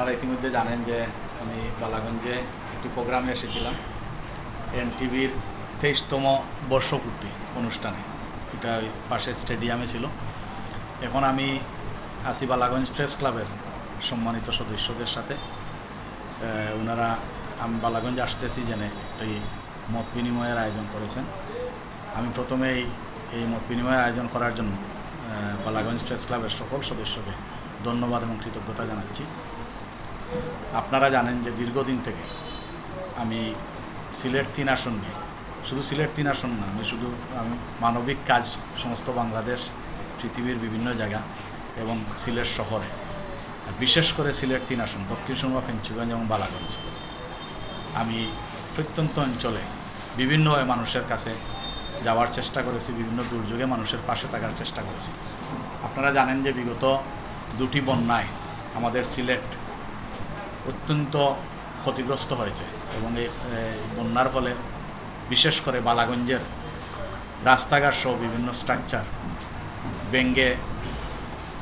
আপনারা ইতিমধ্যে জানেন যে আমি বালাগঞ্জে একটি প্রোগ্রামে এসেছিলাম এনটিভির 23তম বর্ষপূর্তি অনুষ্ঠানে। এটা পাশে স্টেডিয়ামে ছিল। এখন আমি আছি বালাগঞ্জ প্রেস ক্লাবের সম্মানিত সদস্যদের সাথে। ওনারা আমি বালাগঞ্জ আসতেছি জেনে একটি মত বিনিময়ের আয়োজন করেছেন। আমি প্রথমেই এই মত বিনিময়ের আয়োজন করার জন্য বালাগঞ্জ প্রেস ক্লাবের সকল সদস্যকে ধন্যবাদ এবং কৃতজ্ঞতা জানাচ্ছি। আপনারা জানেন যে দীর্ঘদিন থেকে আমি সিলেট 3 আসন নিয়ে, শুধু সিলেট 3 আসন না, আমি মানবিক কাজ সমস্ত বাংলাদেশ, পৃথিবীর বিভিন্ন জায়গা এবং সিলেট শহরে, বিশেষ করে সিলেট 3 আসন দক্ষিণ সুরমা, ফেঞ্চুগঞ্জ এবং বালাগঞ্জ, আমি প্রত্যন্ত অঞ্চলে বিভিন্নভাবে মানুষের কাছে যাওয়ার চেষ্টা করেছি, বিভিন্ন দুর্যোগে মানুষের পাশে থাকার চেষ্টা করেছি। আপনারা জানেন যে বিগত 2টি বন্যায় আমাদের সিলেট অত্যন্ত ক্ষতিগ্রস্ত হয়েছে এবং এই বন্যার ফলে বিশেষ করে বালাগঞ্জের রাস্তাঘাট সহ বিভিন্ন স্ট্রাকচার ভেঙে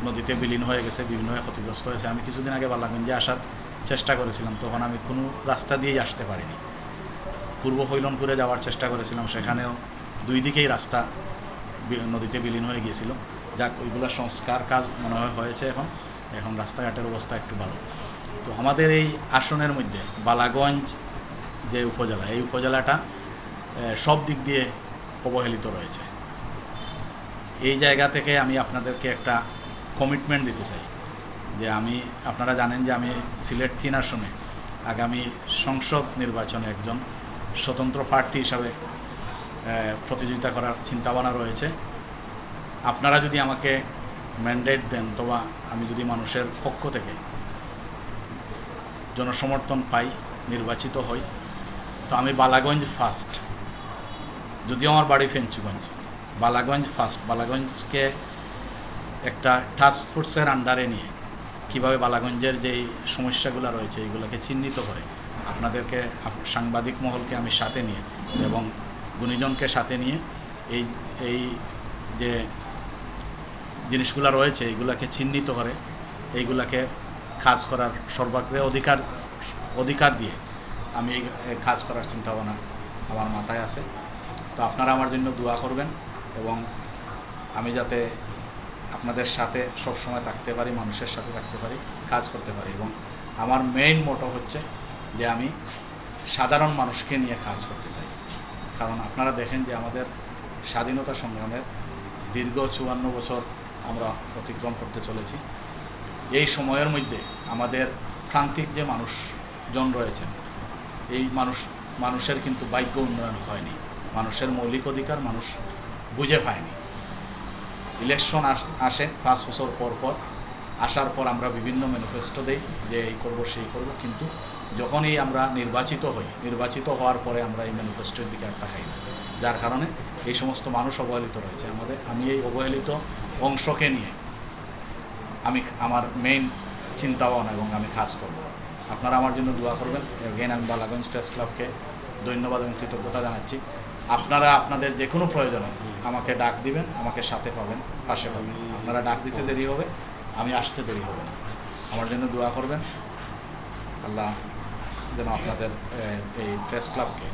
নদীতে বিলীন হয়ে গেছে, বিভিন্নভাবে ক্ষতিগ্রস্ত হয়েছে। আমি কিছুদিন আগে বালাগঞ্জে আসার চেষ্টা করেছিলাম, তখন আমি কোনো রাস্তা দিয়েই আসতে পারিনি। পূর্ব হৈলনপুরে যাওয়ার চেষ্টা করেছিলাম, সেখানেও 2 দিকেই রাস্তা নদীতে বিলীন হয়ে গিয়েছিল। যাক, ওইগুলো সংস্কার কাজ মনে হয়েছে, এখন রাস্তাঘাটের অবস্থা একটু ভালো। তো আমাদের এই আসনের মধ্যে বালাগঞ্জ যে উপজেলা, এই উপজেলাটা সব দিক দিয়ে অবহেলিত রয়েছে। এই জায়গা থেকে আমি আপনাদেরকে একটা কমিটমেন্ট দিতে চাই যে আপনারা জানেন যে আমি সিলেট 3 আসনে আগামী সংসদ নির্বাচনে একজন স্বতন্ত্র প্রার্থী হিসাবে প্রতিযোগিতা করার চিন্তাভাবনা রয়েছে। আপনারা যদি আমাকে ম্যান্ডেট দেন, অথবা আমি যদি মানুষের পক্ষ থেকে জনসমর্থন পাই, নির্বাচিত হই, তো আমি বালাগঞ্জ ফার্স্ট, যদিও আমার বাড়ি ফেঞ্চুগঞ্জ, বালাগঞ্জ ফার্স্ট, বালাগঞ্জকে একটা টাস্ক ফোর্সের আন্ডারে নিয়ে কীভাবে বালাগঞ্জের যেই সমস্যাগুলো রয়েছে এইগুলোকে চিহ্নিত করে আপনাদেরকে, সাংবাদিক মহলকে আমি সাথে নিয়ে এবং গুণীজনকে সাথে নিয়ে এই যে জিনিসগুলো রয়েছে এইগুলাকে চিহ্নিত করে এইগুলাকে কাজ করার সর্বাগ্রে অধিকার দিয়ে আমি এই কাজ করার চিন্তাভাবনা আমার মাথায় আছে। তো আপনারা আমার জন্য দোয়া করবেন এবং আমি যাতে আপনাদের সাথে সবসময় থাকতে পারি, মানুষের সাথে থাকতে পারি, কাজ করতে পারি। এবং আমার মেইন মোটো হচ্ছে যে আমি সাধারণ মানুষকে নিয়ে কাজ করতে চাই। কারণ আপনারা দেখেন যে আমাদের স্বাধীনতা সংগ্রামের দীর্ঘ 54 বছর আমরা অতিক্রম করতে চলেছি। এই সময়ের মধ্যে আমাদের প্রান্তিক যে মানুষজন রয়েছেন, এই মানুষের কিন্তু ভাগ্য উন্নয়ন হয়নি, মানুষের মৌলিক অধিকার মানুষ বুঝে পায়নি। ইলেকশন আসে 5 বছর পর আসার পর আমরা বিভিন্ন ম্যানিফেস্টো দেই যে এই করব সেই করব, কিন্তু যখনই আমরা নির্বাচিত হওয়ার পরে আমরা এই ম্যানিফেস্টোর দিকে আর তাকাই না, যার কারণে এই সমস্ত মানুষ অবহেলিত রয়েছে। আমি এই অবহেলিত অংশকে নিয়ে আমার মেইন চিন্তা ভাবনা এবং আমি কাজ করব। আপনারা আমার জন্য দোয়া করবেন। এগেইন আমি বালাগঞ্জ প্রেস ক্লাবকে ধন্যবাদ এবং কৃতজ্ঞতা জানাচ্ছি। আপনারা আপনাদের যে কোনো প্রয়োজনে আমাকে ডাক দিবেন, আমাকে সাথে পাবেন, পাশে পাবেন। আপনারা ডাক দিতে দেরি হবে, আমি আসতে দেরি হবে না। আমার জন্য দোয়া করবেন। আল্লাহ যেন আপনাদের এই প্রেস ক্লাবকে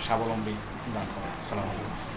স্বাবলম্বী দান করেন। আসসালামু আলাইকুম।